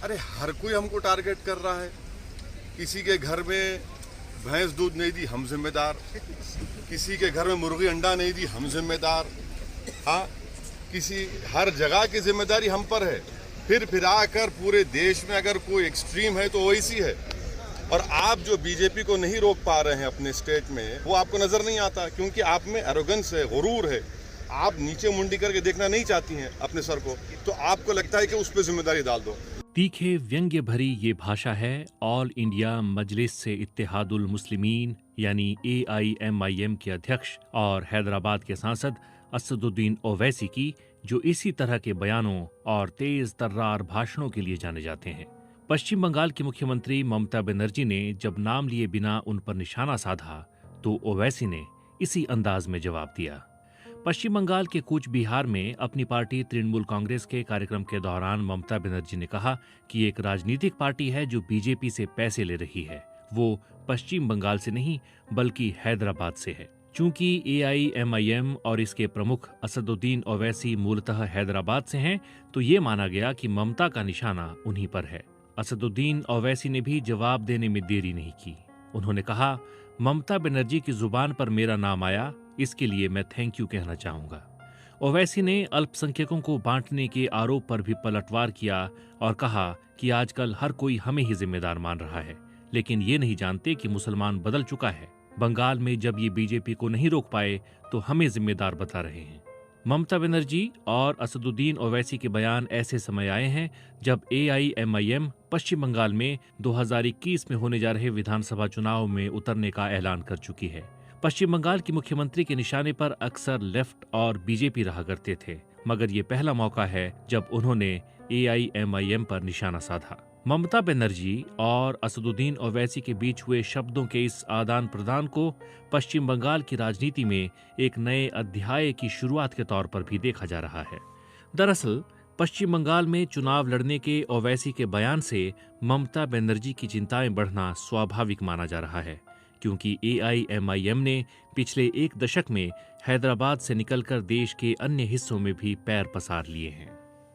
अरे हर कोई हमको टारगेट कर रहा है। किसी के घर में भैंस दूध नहीं दी, हम जिम्मेदार। किसी के घर में मुर्गी अंडा नहीं दी, हम जिम्मेदार। हाँ, हर जगह की जिम्मेदारी हम पर है। फिर आकर पूरे देश में अगर कोई एक्सट्रीम है तो ओवैसी है। और आप जो बीजेपी को नहीं रोक पा रहे हैं अपने स्टेट में, वो आपको नजर नहीं आता, क्योंकि आप में एरोगेंस है, गुरूर है। आप नीचे मुंडी करके देखना नहीं चाहती हैं अपने सर को, तो आपको लगता है कि उस पर जिम्मेदारी डाल दो। तीखे व्यंग्य भरी ये भाषा है ऑल इंडिया मजलिस से इत्तेहादुल मुस्लिमीन यानी AIMIM के अध्यक्ष और हैदराबाद के सांसद असदुद्दीन ओवैसी की, जो इसी तरह के बयानों और तेज तर्रार भाषणों के लिए जाने जाते हैं। पश्चिम बंगाल की मुख्यमंत्री ममता बनर्जी ने जब नाम लिए बिना उन पर निशाना साधा तो ओवैसी ने इसी अंदाज में जवाब दिया। पश्चिम बंगाल के कूच बिहार में अपनी पार्टी तृणमूल कांग्रेस के कार्यक्रम के दौरान ममता बनर्जी ने कहा कि एक राजनीतिक पार्टी है जो बीजेपी से पैसे ले रही है, वो पश्चिम बंगाल से नहीं बल्कि हैदराबाद से है। चूंकि AIMIM और इसके प्रमुख असदुद्दीन ओवैसी मूलतः हैदराबाद से हैं, तो ये माना गया कि ममता का निशाना उन्हीं पर है। असदुद्दीन ओवैसी ने भी जवाब देने में देरी नहीं की। उन्होंने कहा, ममता बनर्जी की जुबान पर मेरा नाम आया, इसके लिए मैं थैंक यू कहना चाहूंगा। ओवैसी ने अल्पसंख्यकों को बांटने के आरोप पर भी पलटवार किया और कहा कि आजकल हर कोई हमें ही जिम्मेदार मान रहा है, लेकिन ये नहीं जानते कि मुसलमान बदल चुका है। बंगाल में जब ये बीजेपी को नहीं रोक पाए तो हमें जिम्मेदार बता रहे हैं। ममता बनर्जी और असदुद्दीन ओवैसी के बयान ऐसे समय आए हैं जब AIMIM पश्चिम बंगाल में 2021 में होने जा रहे विधानसभा चुनाव में उतरने का ऐलान कर चुकी है। पश्चिम बंगाल की मुख्यमंत्री के निशाने पर अक्सर लेफ्ट और बीजेपी रहा करते थे, मगर ये पहला मौका है जब उन्होंने AIMIM पर निशाना साधा। ममता बनर्जी और असदुद्दीन ओवैसी के बीच हुए शब्दों के इस आदान प्रदान को पश्चिम बंगाल की राजनीति में एक नए अध्याय की शुरुआत के तौर पर भी देखा जा रहा है। दरअसल पश्चिम बंगाल में चुनाव लड़ने के ओवैसी के बयान से ममता बनर्जी की चिंताएं बढ़ना स्वाभाविक माना जा रहा है, क्योंकि AIMIM ने पिछले एक दशक में हैदराबाद से निकलकर देश के अन्य हिस्सों में भी पैर पसार लिए हैं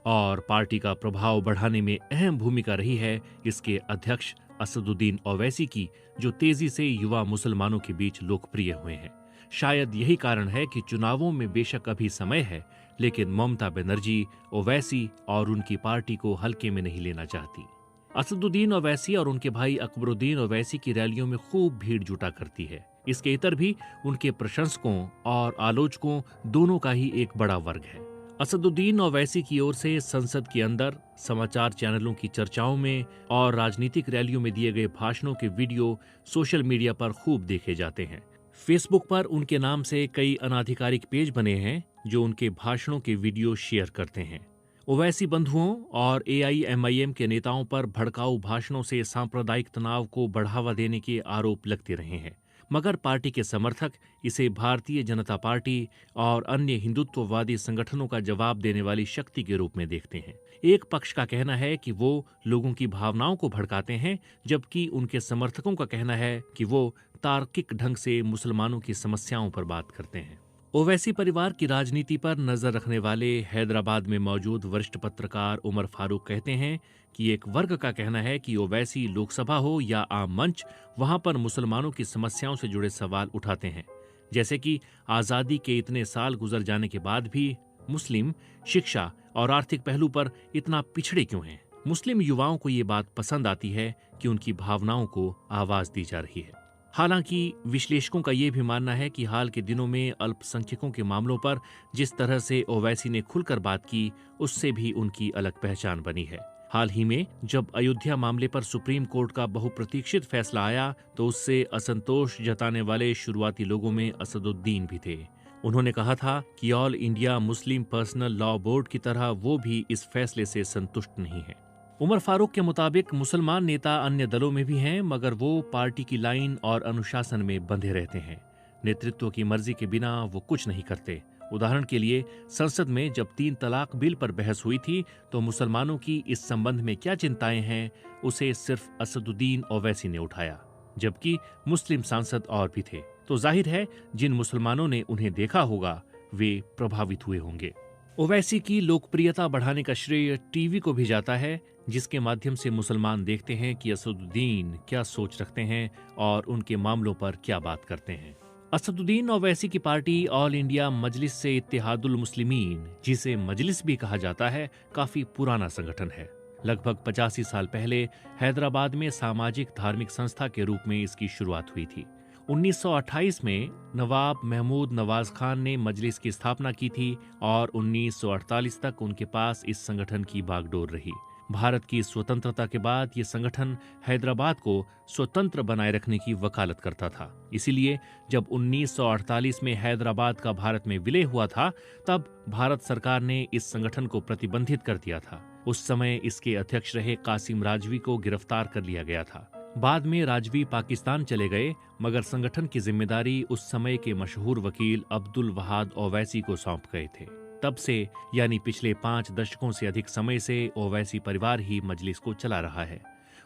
और पार्टी का प्रभाव बढ़ाने में अहम भूमिका रही है इसके अध्यक्ष असदुद्दीन ओवैसी की, जो तेजी से युवा मुसलमानों के बीच लोकप्रिय हुए हैं। शायद यही कारण है कि चुनावों में बेशक अभी समय है, लेकिन ममता बनर्जी ओवैसी और उनकी पार्टी को हल्के में नहीं लेना चाहती। असदुद्दीन ओवैसी और उनके भाई अकबरुद्दीन ओवैसी की रैलियों में खूब भीड़ जुटा करती है। इसके इतर भी उनके प्रशंसकों और आलोचकों दोनों का ही एक बड़ा वर्ग है। असदुद्दीन ओवैसी की ओर से संसद के अंदर, समाचार चैनलों की चर्चाओं में और राजनीतिक रैलियों में दिए गए भाषणों के वीडियो सोशल मीडिया पर खूब देखे जाते हैं। फेसबुक पर उनके नाम से कई अनाधिकारिक पेज बने हैं जो उनके भाषणों के वीडियो शेयर करते हैं। ओवैसी बंधुओं और AIMIM के नेताओं पर भड़काऊ भाषणों से सांप्रदायिक तनाव को बढ़ावा देने के आरोप लगते रहे हैं, मगर पार्टी के समर्थक इसे भारतीय जनता पार्टी और अन्य हिंदुत्ववादी संगठनों का जवाब देने वाली शक्ति के रूप में देखते हैं। एक पक्ष का कहना है कि वो लोगों की भावनाओं को भड़काते हैं, जबकि उनके समर्थकों का कहना है कि वो तार्किक ढंग से मुसलमानों की समस्याओं पर बात करते हैं। ओवैसी परिवार की राजनीति पर नजर रखने वाले हैदराबाद में मौजूद वरिष्ठ पत्रकार उमर फारूक कहते हैं कि एक वर्ग का कहना है कि ओवैसी लोकसभा हो या आम मंच, वहां पर मुसलमानों की समस्याओं से जुड़े सवाल उठाते हैं, जैसे कि आज़ादी के इतने साल गुजर जाने के बाद भी मुस्लिम शिक्षा और आर्थिक पहलू पर इतना पिछड़े क्यों हैं। मुस्लिम युवाओं को ये बात पसंद आती है कि उनकी भावनाओं को आवाज दी जा रही है। हालांकि विश्लेषकों का ये भी मानना है कि हाल के दिनों में अल्पसंख्यकों के मामलों पर जिस तरह से ओवैसी ने खुलकर बात की, उससे भी उनकी अलग पहचान बनी है। हाल ही में जब अयोध्या मामले पर सुप्रीम कोर्ट का बहुप्रतीक्षित फैसला आया, तो उससे असंतोष जताने वाले शुरुआती लोगों में असदुद्दीन भी थे। उन्होंने कहा था कि all India Muslim personal law board की तरह वो भी इस फैसले से संतुष्ट नहीं है। उमर फारूक के मुताबिक मुसलमान नेता अन्य दलों में भी हैं, मगर वो पार्टी की लाइन और अनुशासन में बंधे रहते हैं। नेतृत्व की मर्जी के बिना वो कुछ नहीं करते। उदाहरण के लिए, संसद में जब 3 तलाक बिल पर बहस हुई थी, तो मुसलमानों की इस संबंध में क्या चिंताएं हैं, उसे सिर्फ असदुद्दीन ओवैसी ने उठाया, जबकि मुस्लिम सांसद और भी थे। तो जाहिर है जिन मुसलमानों ने उन्हें देखा होगा वे प्रभावित हुए होंगे। ओवैसी की लोकप्रियता बढ़ाने का श्रेय टीवी को भी जाता है, जिसके माध्यम से मुसलमान देखते हैं कि असदुद्दीन क्या सोच रखते हैं और उनके मामलों पर क्या बात करते हैं। असदुद्दीन ओवैसी की पार्टी ऑल इंडिया मजलिस से इत्तेहादुल मुस्लिमीन, जिसे मजलिस भी कहा जाता है, काफी पुराना संगठन है। लगभग 85 साल पहले हैदराबाद में सामाजिक धार्मिक संस्था के रूप में इसकी शुरुआत हुई थी। 1928 में नवाब महमूद नवाज खान ने मजलिस की स्थापना की थी और 1948 तक उनके पास इस संगठन की बागडोर रही। भारत की स्वतंत्रता के बाद ये संगठन हैदराबाद को स्वतंत्र बनाए रखने की वकालत करता था। इसीलिए जब 1948 में हैदराबाद का भारत में विलय हुआ था, तब भारत सरकार ने इस संगठन को प्रतिबंधित कर दिया था। उस समय इसके अध्यक्ष रहे कासिम राजवी को गिरफ्तार कर लिया गया था। बाद में राजवी पाकिस्तान चले गए, मगर संगठन की जिम्मेदारी उस समय के मशहूर वकील अब्दुल वहाद ओवैसी को सौंप गए थे। तब से यानी पिछले 5 दशकों से अधिक समय से ओवैसी परिवार ही मजलिस को चला रहा है।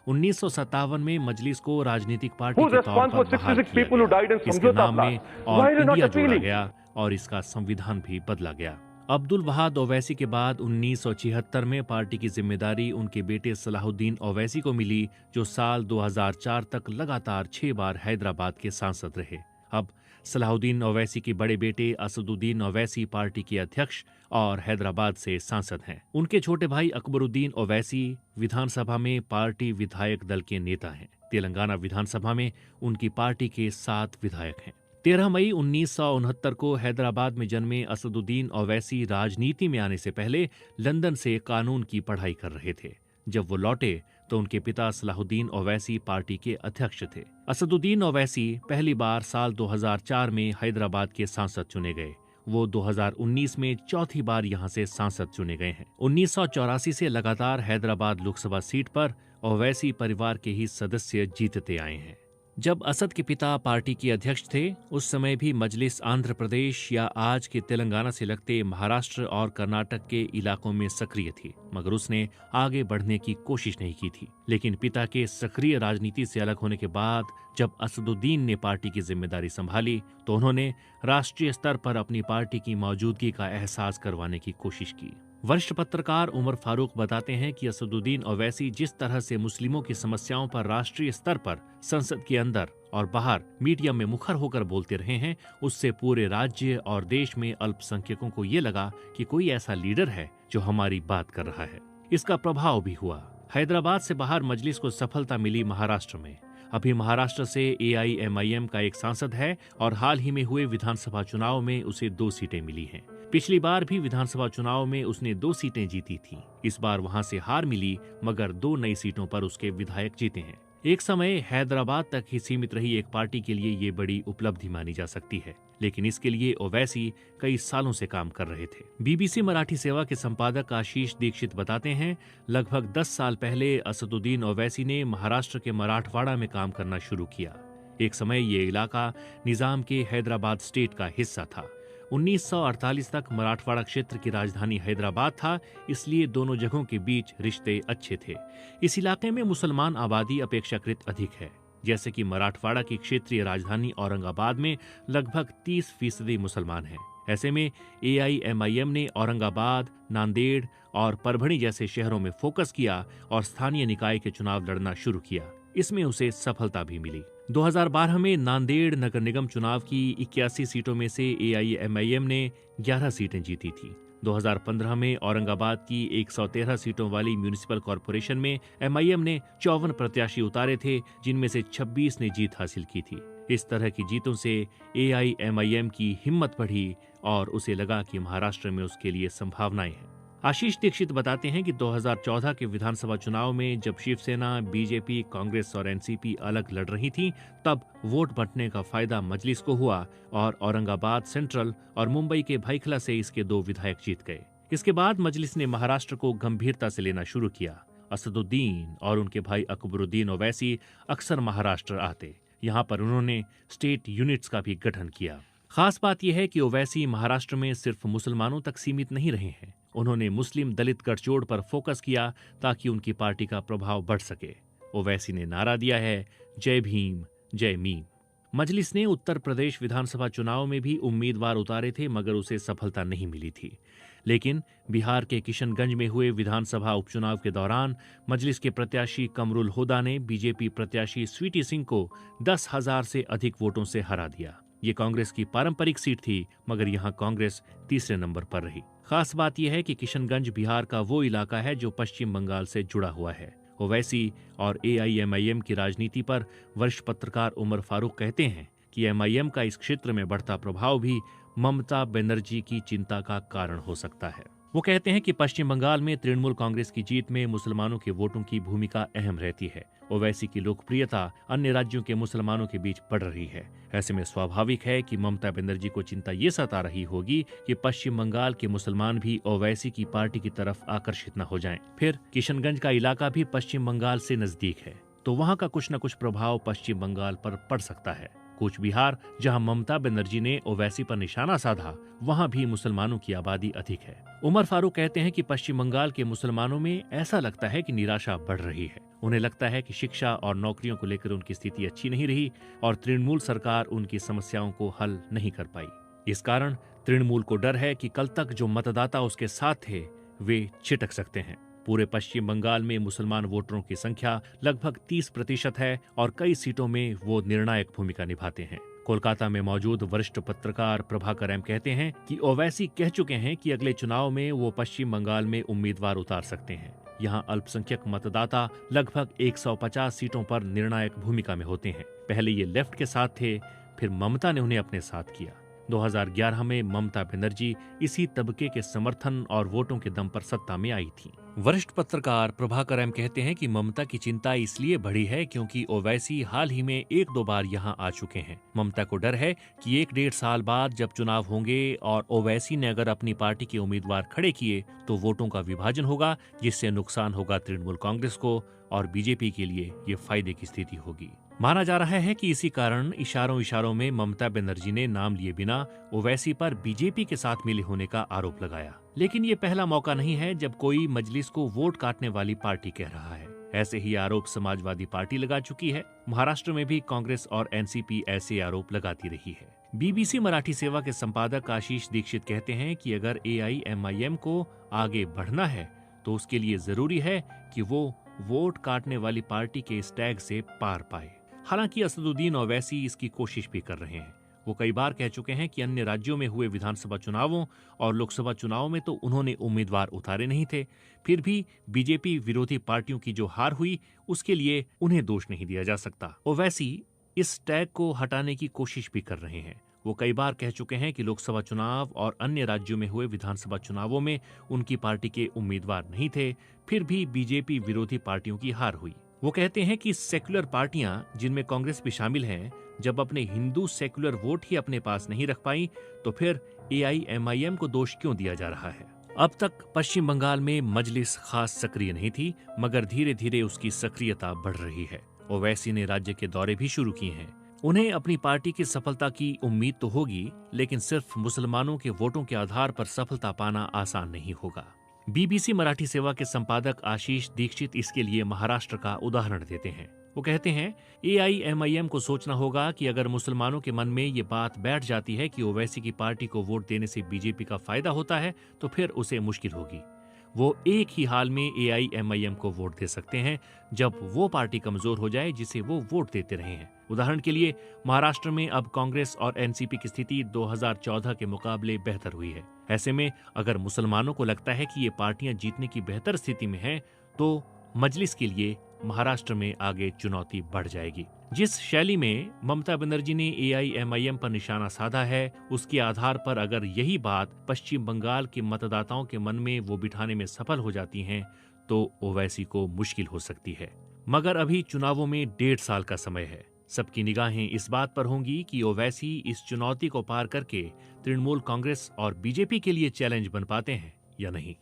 1957 में मजलिस को राजनीतिक पार्टी के तौर पर बहाल किया गया। इसके नाम में ऑल इंडिया जोड़ा गया और इसका संविधान भी बदला गया। अब्दुल वहाद ओवैसी के बाद 1976 में पार्टी की जिम्मेदारी उनके बेटे सलाहुद्दीन ओवैसी को मिली, जो साल 2004 तक लगातार 6 बार हैदराबाद के सांसद रहे। अब सलाहुद्दीन ओवैसी के बड़े बेटे असदुद्दीन ओवैसी पार्टी के अध्यक्ष और हैदराबाद से सांसद हैं। उनके छोटे भाई अकबरुद्दीन ओवैसी विधानसभा में पार्टी विधायक दल के नेता हैं। तेलंगाना विधानसभा में उनकी पार्टी के 7 विधायक हैं। 13 मई 1969 को हैदराबाद में जन्मे असदुद्दीन ओवैसी राजनीति में आने से पहले लंदन से कानून की पढ़ाई कर रहे थे। जब वो लौटे तो उनके पिता सलाहुद्दीन ओवैसी पार्टी के अध्यक्ष थे। असदुद्दीन ओवैसी पहली बार साल 2004 में हैदराबाद के सांसद चुने गए। वो 2019 में चौथी बार यहां से सांसद चुने गए हैं। 1984 से लगातार हैदराबाद लोकसभा सीट पर ओवैसी परिवार के ही सदस्य जीतते आए हैं। जब असद के पिता पार्टी के अध्यक्ष थे, उस समय भी मजलिस आंध्र प्रदेश या आज के तेलंगाना से लगते महाराष्ट्र और कर्नाटक के इलाकों में सक्रिय थी, मगर उसने आगे बढ़ने की कोशिश नहीं की थी। लेकिन पिता के सक्रिय राजनीति से अलग होने के बाद जब असदुद्दीन ने पार्टी की जिम्मेदारी संभाली, तो उन्होंने राष्ट्रीय स्तर पर अपनी पार्टी की मौजूदगी का एहसास करवाने की कोशिश की। वरिष्ठ पत्रकार उमर फारूक बताते हैं कि असदुद्दीन ओवैसी जिस तरह से मुस्लिमों की समस्याओं पर राष्ट्रीय स्तर पर संसद के अंदर और बाहर मीडिया में मुखर होकर बोलते रहे हैं, उससे पूरे राज्य और देश में अल्पसंख्यकों को ये लगा कि कोई ऐसा लीडर है जो हमारी बात कर रहा है। इसका प्रभाव भी हुआ। हैदराबाद से बाहर मजलिस को सफलता मिली महाराष्ट्र में। अभी महाराष्ट्र से AIMIM का एक सांसद है और हाल ही में हुए विधानसभा चुनाव में उसे 2 सीटें मिली हैं। पिछली बार भी विधानसभा चुनाव में उसने 2 सीटें जीती थीं। इस बार वहां से हार मिली, मगर 2 नई सीटों पर उसके विधायक जीते हैं। एक समय हैदराबाद तक ही सीमित रही एक पार्टी के लिए ये बड़ी उपलब्धि मानी जा सकती है, लेकिन इसके लिए ओवैसी कई सालों से काम कर रहे थे। BBC मराठी सेवा के संपादक आशीष दीक्षित बताते हैं, लगभग 10 साल पहले असदुद्दीन ओवैसी ने महाराष्ट्र के मराठवाड़ा में काम करना शुरू किया। एक समय ये इलाका निजाम के हैदराबाद स्टेट का हिस्सा था। 1948 तक मराठवाड़ा क्षेत्र की राजधानी हैदराबाद था, इसलिए दोनों जगहों के बीच रिश्ते अच्छे थे। इस इलाके में मुसलमान आबादी अपेक्षाकृत अधिक है। जैसे कि मराठवाड़ा की क्षेत्रीय राजधानी औरंगाबाद में लगभग 30% मुसलमान हैं। ऐसे में AIMIM ने औरंगाबाद, नांदेड़ और परभणी जैसे शहरों में फोकस किया और स्थानीय निकाय के चुनाव लड़ना शुरू किया। इसमें उसे सफलता भी मिली। 2012 में नांदेड़ नगर निगम चुनाव की 81 सीटों में से AIMIM ने 11 सीटें जीती थी। 2015 में औरंगाबाद की 113 सीटों वाली म्यूनिसिपल कॉरपोरेशन में MIM ने 54 प्रत्याशी उतारे थे, जिनमें से 26 ने जीत हासिल की थी। इस तरह की जीतों से AIMIM की हिम्मत बढ़ी और उसे लगा कि महाराष्ट्र में उसके लिए संभावनाएं हैं। आशीष दीक्षित बताते हैं कि 2014 के विधानसभा चुनाव में जब शिवसेना, BJP, कांग्रेस और NCP अलग लड़ रही थीं, तब वोट बंटने का फायदा मजलिस को हुआ और औरंगाबाद सेंट्रल और मुंबई के भाईखला से इसके 2 विधायक जीत गए। इसके बाद मजलिस ने महाराष्ट्र को गंभीरता से लेना शुरू किया। असदुद्दीन और उनके भाई अकबरुद्दीन ओवैसी अक्सर महाराष्ट्र आते। यहाँ पर उन्होंने स्टेट यूनिट्स का भी गठन किया। खास बात यह है कि ओवैसी महाराष्ट्र में सिर्फ मुसलमानों तक सीमित नहीं रहे हैं। उन्होंने मुस्लिम दलित गठजोड़ पर फोकस किया ताकि उनकी पार्टी का प्रभाव बढ़ सके। ओवैसी ने नारा दिया है, जय भीम, जय मीम। मजलिस ने उत्तर प्रदेश विधानसभा चुनाव में भी उम्मीदवार उतारे थे, मगर उसे सफलता नहीं मिली थी। लेकिन बिहार के किशनगंज में हुए विधानसभा उपचुनाव के दौरान मजलिस के प्रत्याशी कमरुल हुदा ने बीजेपी प्रत्याशी स्वीटी सिंह को 10,000 से अधिक वोटों से हरा दिया। ये कांग्रेस की पारंपरिक सीट थी, मगर यहाँ कांग्रेस तीसरे नंबर पर रही। खास बात यह है कि किशनगंज बिहार का वो इलाका है जो पश्चिम बंगाल से जुड़ा हुआ है। ओवैसी और AIMIM की राजनीति पर वरिष्ठ पत्रकार उमर फारूक कहते हैं कि MIM का इस क्षेत्र में बढ़ता प्रभाव भी ममता बनर्जी की चिंता का कारण हो सकता है। वो कहते हैं कि पश्चिम बंगाल में तृणमूल कांग्रेस की जीत में मुसलमानों के वोटों की भूमिका अहम रहती है। ओवैसी की लोकप्रियता अन्य राज्यों के मुसलमानों के बीच बढ़ रही है। ऐसे में स्वाभाविक है कि ममता बनर्जी को चिंता ये सता रही होगी कि पश्चिम बंगाल के मुसलमान भी ओवैसी की पार्टी की तरफ आकर्षित न हो जाएं। फिर किशनगंज का इलाका भी पश्चिम बंगाल से नजदीक है, तो वहाँ का कुछ न कुछ प्रभाव पश्चिम बंगाल पर पड़ सकता है। कूच बिहार, जहां ममता बनर्जी ने ओवैसी पर निशाना साधा, वहां भी मुसलमानों की आबादी अधिक है। उमर फारूक कहते हैं कि पश्चिम बंगाल के मुसलमानों में ऐसा लगता है कि निराशा बढ़ रही है। उन्हें लगता है कि शिक्षा और नौकरियों को लेकर उनकी स्थिति अच्छी नहीं रही और तृणमूल सरकार उनकी समस्याओं को हल नहीं कर पाई। इस कारण तृणमूल को डर है कि कल तक जो मतदाता उसके साथ थे वे छिटक सकते हैं। पूरे पश्चिम बंगाल में मुसलमान वोटरों की संख्या लगभग 30% है और कई सीटों में वो निर्णायक भूमिका निभाते हैं। कोलकाता में मौजूद वरिष्ठ पत्रकार प्रभाकर एम कहते हैं कि ओवैसी कह चुके हैं कि अगले चुनाव में वो पश्चिम बंगाल में उम्मीदवार उतार सकते हैं। यहाँ अल्पसंख्यक मतदाता लगभग 150 सीटों पर निर्णायक भूमिका में होते हैं। पहले ये लेफ्ट के साथ थे, फिर ममता ने उन्हें अपने साथ किया। 2011 में ममता बनर्जी इसी तबके के समर्थन और वोटों के दम पर सत्ता में आई थी। वरिष्ठ पत्रकार प्रभाकर एम कहते हैं कि ममता की चिंता इसलिए बढ़ी है क्योंकि ओवैसी हाल ही में 1-2 बार यहां आ चुके हैं। ममता को डर है कि 1-1.5 साल बाद जब चुनाव होंगे और ओवैसी ने अगर अपनी पार्टी के उम्मीदवार खड़े किए तो वोटों का विभाजन होगा, जिससे नुकसान होगा तृणमूल कांग्रेस को और बीजेपी के लिए ये फायदे की स्थिति होगी। माना जा रहा है कि इसी कारण इशारों में ममता बनर्जी ने नाम लिए बिना ओवैसी पर बीजेपी के साथ मिले होने का आरोप लगाया। लेकिन ये पहला मौका नहीं है जब कोई मजलिस को वोट काटने वाली पार्टी कह रहा है। ऐसे ही आरोप समाजवादी पार्टी लगा चुकी है। महाराष्ट्र में भी कांग्रेस और एनसीपी ऐसे आरोप लगाती रही है। बीबीसी मराठी सेवा के संपादक आशीष दीक्षित कहते हैं कि अगर AIMIM को आगे बढ़ना है तो उसके लिए जरूरी है कि वो वोट काटने वाली पार्टी के इस टैग से पार पाए। हालांकि असदुद्दीन ओवैसी इसकी कोशिश भी कर रहे हैं। वो कई बार कह चुके हैं कि अन्य राज्यों में हुए विधानसभा चुनावों और लोकसभा चुनावों में तो उन्होंने उम्मीदवार उतारे नहीं थे, फिर भी बीजेपी विरोधी पार्टियों की जो हार हुई उसके लिए उन्हें दोष नहीं दिया जा सकता। ओवैसी इस टैग को हटाने की कोशिश भी कर रहे हैं। वो कई बार कह चुके हैं कि लोकसभा चुनाव और अन्य राज्यों में हुए विधानसभा चुनावों में उनकी पार्टी के उम्मीदवार नहीं थे, फिर भी बीजेपी विरोधी पार्टियों की हार हुई। वो कहते हैं कि सेक्युलर पार्टियां, जिनमें कांग्रेस भी शामिल है, जब अपने हिंदू सेक्युलर वोट ही अपने पास नहीं रख पाई तो फिर AIMIM को दोष क्यों दिया जा रहा है। अब तक पश्चिम बंगाल में मजलिस खास सक्रिय नहीं थी, मगर धीरे धीरे उसकी सक्रियता बढ़ रही है। ओवैसी ने राज्य के दौरे भी शुरू किए हैं। उन्हें अपनी पार्टी की सफलता की उम्मीद तो होगी, लेकिन सिर्फ मुसलमानों के वोटों के आधार पर सफलता पाना आसान नहीं होगा। बीबीसी मराठी सेवा के संपादक आशीष दीक्षित इसके लिए महाराष्ट्र का उदाहरण देते हैं। वो कहते हैं AIMIM को सोचना होगा कि अगर मुसलमानों के मन में ये बात बैठ जाती है कि ओवैसी की पार्टी को वोट देने से बीजेपी का फायदा होता है तो फिर उसे मुश्किल होगी। वो एक ही हाल में AIMIM को वोट दे सकते हैं जब वो पार्टी कमजोर हो जाए जिसे वो वोट देते रहे हैं। उदाहरण के लिए महाराष्ट्र में अब कांग्रेस और एनसीपी की स्थिति 2014 के मुकाबले बेहतर हुई है। ऐसे में अगर मुसलमानों को लगता है कि ये पार्टियां जीतने की बेहतर स्थिति में हैं, तो मजलिस के लिए महाराष्ट्र में आगे चुनौती बढ़ जाएगी। जिस शैली में ममता बनर्जी ने AIMIM पर निशाना साधा है, उसके आधार पर अगर यही बात पश्चिम बंगाल के मतदाताओं के मन में वो बिठाने में सफल हो जाती हैं, तो ओवैसी को मुश्किल हो सकती है। मगर अभी चुनावों में 1.5 साल का समय है। सबकी निगाहें इस बात पर होंगी कि ओवैसी इस चुनौती को पार करके तृणमूल कांग्रेस और बीजेपी के लिए चैलेंज बन पाते हैं या नहीं।